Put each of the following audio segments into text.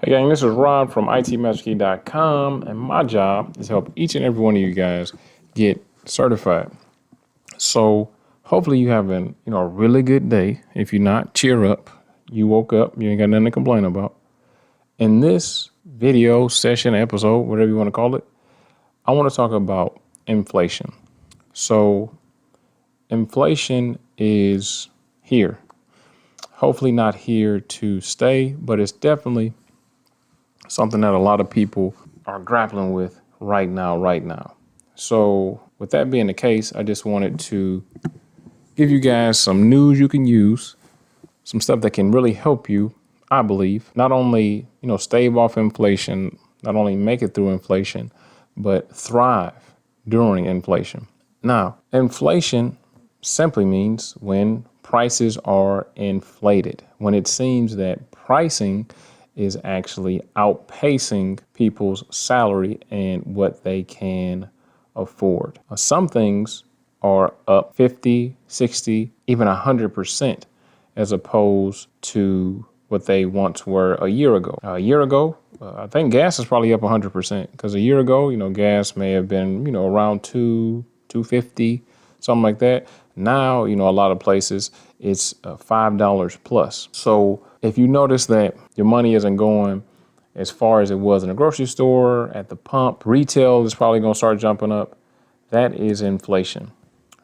Hey gang, this is Rob from ITMasterKey.com, and my job is to help each and every one of you guys get certified. So hopefully you have a really good day. If you're not, cheer up. You woke up, you ain't got nothing to complain about. In this video, session, episode, whatever you want to call it, I want to talk about inflation. So inflation is here. Hopefully not here to stay, but it's definitely something that a lot of people are grappling with right now. So with that being the case, I just wanted to give you guys some news you can use, some stuff that can really help you, I believe, not only, stave off inflation, not only make it through inflation, but thrive during inflation. Now, inflation simply means when prices are inflated, when it seems that pricing is actually outpacing people's salary and what they can afford. Some things are up 50, 60, even 100% as opposed to what they once were a year ago. I think gas is probably up 100% because a year ago, gas may have been, around $2.50, something like that. Now, a lot of places it's $5 plus. So if you notice that your money isn't going as far as it was in a grocery store, at the pump, retail is probably going to start jumping up. That is inflation.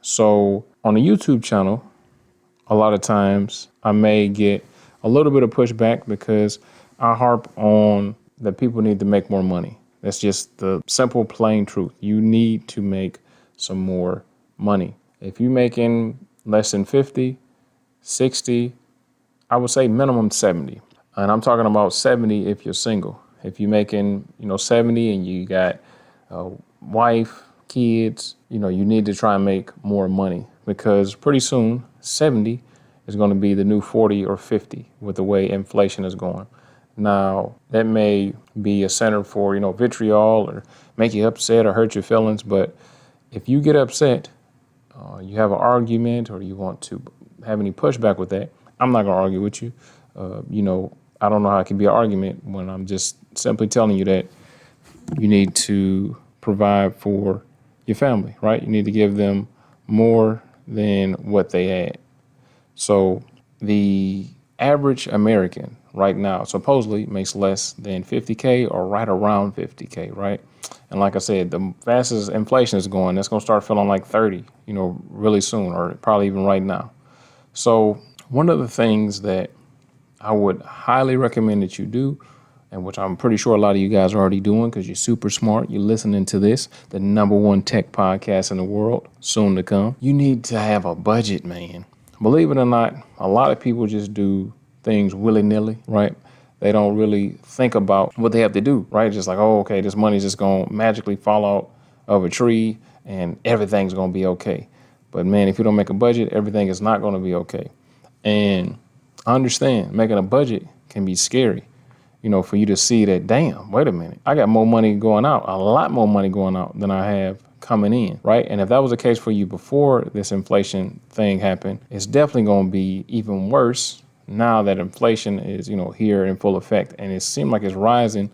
So on the YouTube channel, a lot of times I may get a little bit of pushback because I harp on that people need to make more money. That's just the simple, plain truth. You need to make some more money. If you're making less than 50, 60, I would say minimum 70. And I'm talking about 70 if you're single. If you're making, 70 and you got a wife, kids, you need to try and make more money because pretty soon 70 is going to be the new 40 or 50 with the way inflation is going. Now, that may be a center for, vitriol or make you upset or hurt your feelings. But if you get upset, you have an argument or you want to have any pushback with that, I'm not going to argue with you. I don't know how it can be an argument when I'm just simply telling you that you need to provide for your family, right? You need to give them more than what they had. So the average American right now supposedly makes less than 50K or right around 50K, right? And like I said, the fastest inflation is going, that's going to start feeling like 30, really soon, or probably even right now. So one of the things that I would highly recommend that you do, and which I'm pretty sure a lot of you guys are already doing because you're super smart, you're listening to this, the #1 tech podcast in the world, soon to come. You need to have a budget, man. Believe it or not, a lot of people just do things willy-nilly, right? They don't really think about what they have to do, right? Just like, oh, okay, this money's just going to magically fall out of a tree and everything's going to be okay. But man, if you don't make a budget, everything is not going to be okay. And I understand making a budget can be scary, for you to see that, damn, wait a minute, I got more money going out, a lot more money going out than I have coming in, right? And if that was the case for you before this inflation thing happened, it's definitely going to be even worse now that inflation is, here in full effect. And it seems like it's rising,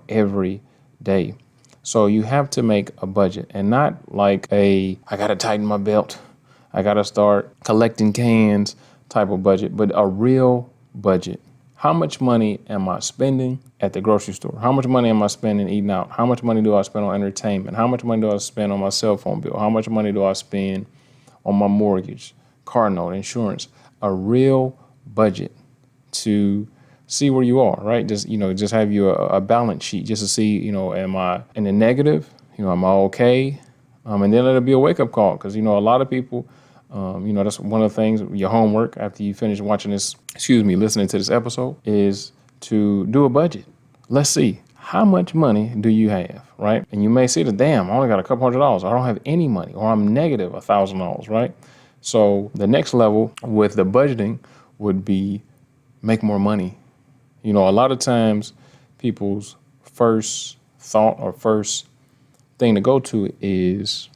every day. So you have to make a budget and not like I got to tighten my belt, I got to start collecting cans type of budget, but a real budget. How much money am I spending at the grocery store? How much money am I spending eating out? How much money do I spend on entertainment? How much money do I spend on my cell phone bill? How much money do I spend on my mortgage, car note, insurance? A real budget to see where you are, right? Just have you a balance sheet just to see, am I in the negative? Am I okay? And then it'll be a wake-up call because, a lot of people, that's one of the things, your homework after you finish listening to this episode is to do a budget. Let's see, how much money do you have, right? And you may say, damn, I only got a couple $100. I don't have any money, or I'm negative $1,000, right? So the next level with the budgeting would be make more money. A lot of times people's first thought or first thing to go to is,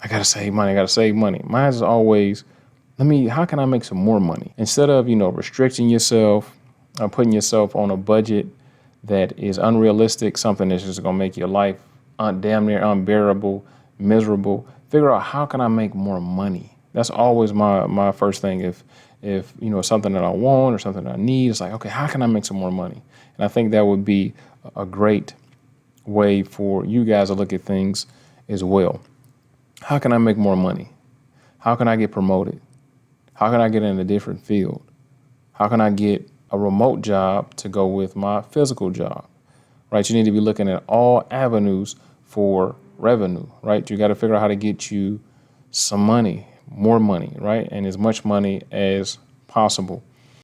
I got to save money. Mine is always, how can I make some more money? Instead of, restricting yourself, putting yourself on a budget that is unrealistic, something that's just going to make your life damn near unbearable, miserable, figure out how can I make more money? That's always my first thing. If something that I want or something that I need, it's like, okay, how can I make some more money? And I think that would be a great way for you guys to look at things as well. How can I make more money? How can I get promoted? How can I get in a different field? How can I get a remote job to go with my physical job? Right? You need to be looking at all avenues for revenue, right? You got to figure out how to get you some money, more money, right? And as much money as possible.